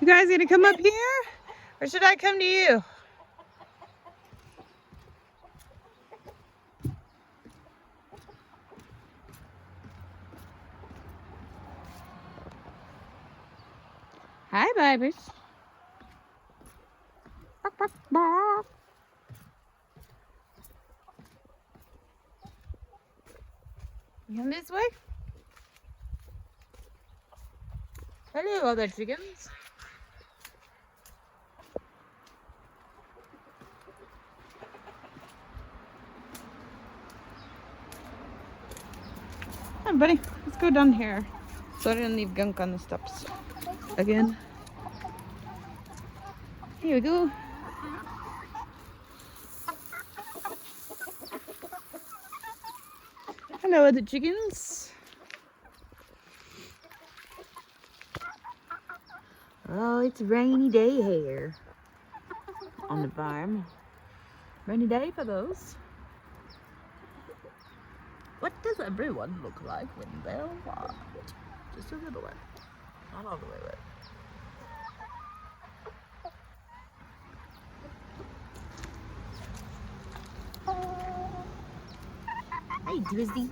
You guys gonna come up here? Or should I come to you? Hi, babies. Bark, bark, bark. You come this way? Hello, other chickens. Hi, buddy. Let's go down here. So I didn't leave gunk on the steps. Again. Here we go. Hello, other chickens. Oh, it's a rainy day here on the farm. Rainy day for those. What does everyone look like when they're wet? Just a little wet. Not all the way wet. Hey, Twisty.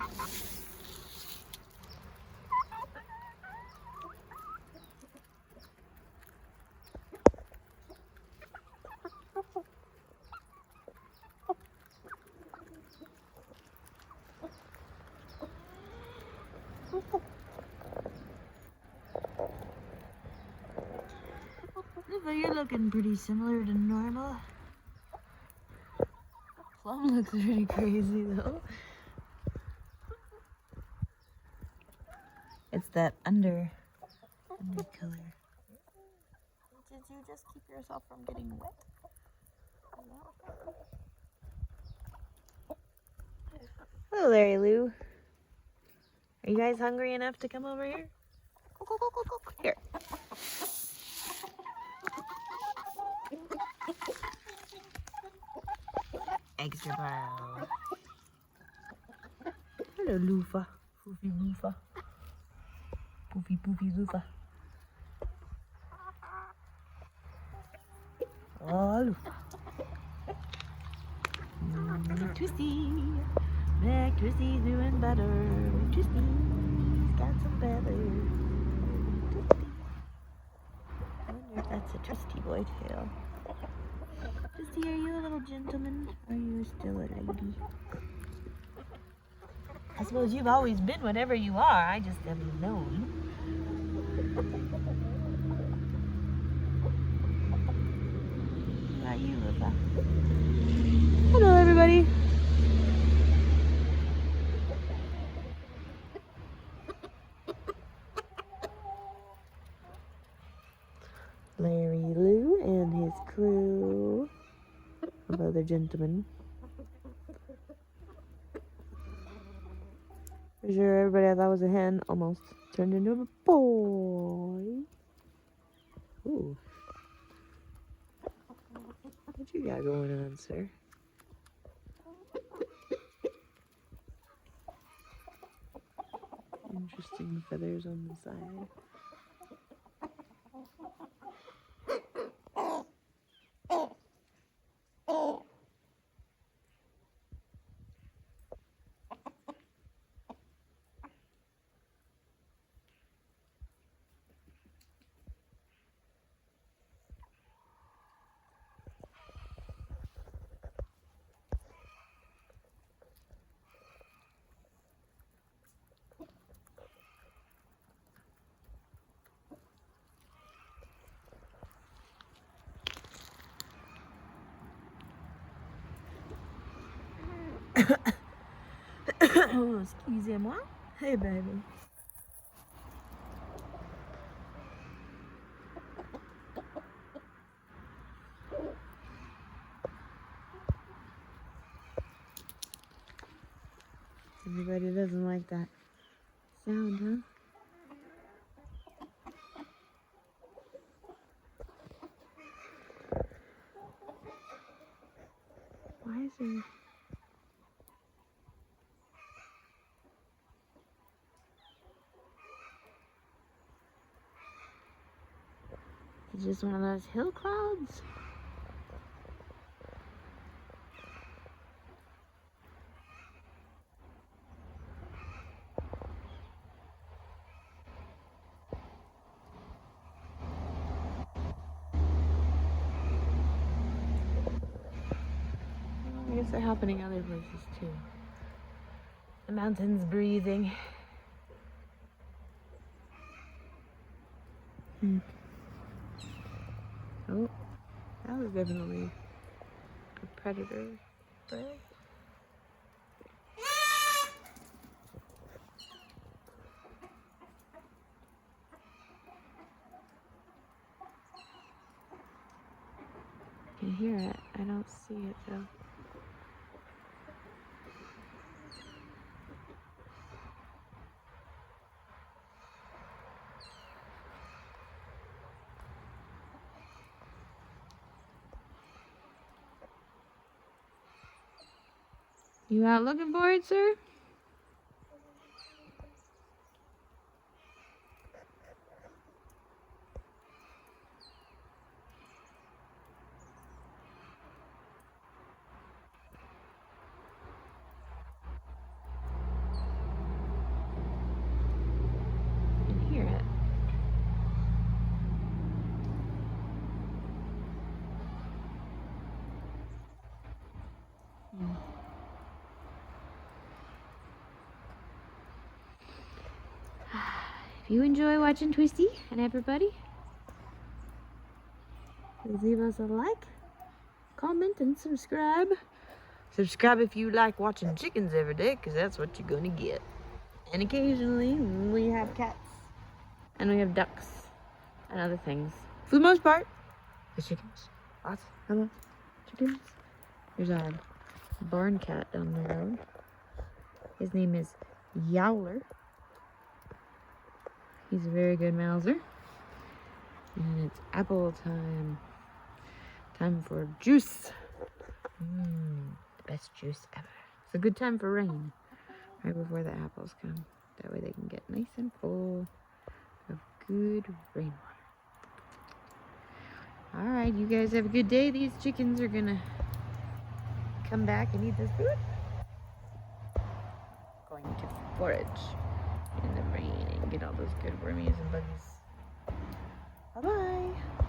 Loofah, you're looking pretty similar to normal. Plum looks pretty crazy though. It's that under color. Did you just keep yourself from getting wet? Hello, Larry Lou. Are you guys hungry enough to come over here? Here. Extra pile. Hello, Loofah. Poofy Loofah. Poofy Loofah. Oh, Loofah. Mc Twisty. Mc Twisty's doing better. Mc Twisty's got some feathers. I wonder if that's a twisty boy tail. Twisty, are you a little gentleman? Or are you still a lady? I suppose you've always been whatever you are. I just haven't known. What about you, Loofah? Hello, everybody. Larry Lou and his crew of other gentlemen. For sure, everybody I thought was a hen almost turned into a boy. Ooh. What you got going on, sir? Interesting feathers on the side. Oh, excusez-moi. Hey, baby. Everybody doesn't like that sound, huh? Why is there... It's just one of those hill clouds. I guess they're happening other places too. The mountains breathing. Oh, that was definitely a predator bird. I can hear it. I don't see it though. You out looking for it, sir? I can hear it. If you enjoy watching Twisty and everybody, please leave us a like, comment, and subscribe. Subscribe if you like watching chickens every day, because that's what you're going to get. And occasionally, we have cats. And we have ducks. And other things. For the most part, the chickens. Lots of chickens. There's a barn cat down the road. His name is Yowler. He's a very good mouser. And it's apple time. Time for juice. The best juice ever. It's a good time for rain. Right before the apples come. That way they can get nice and full of good rainwater. Alright, you guys have a good day. These chickens are gonna come back and eat this food. Going to forage in the rain and get all those good wormies and buggies. Bye-bye.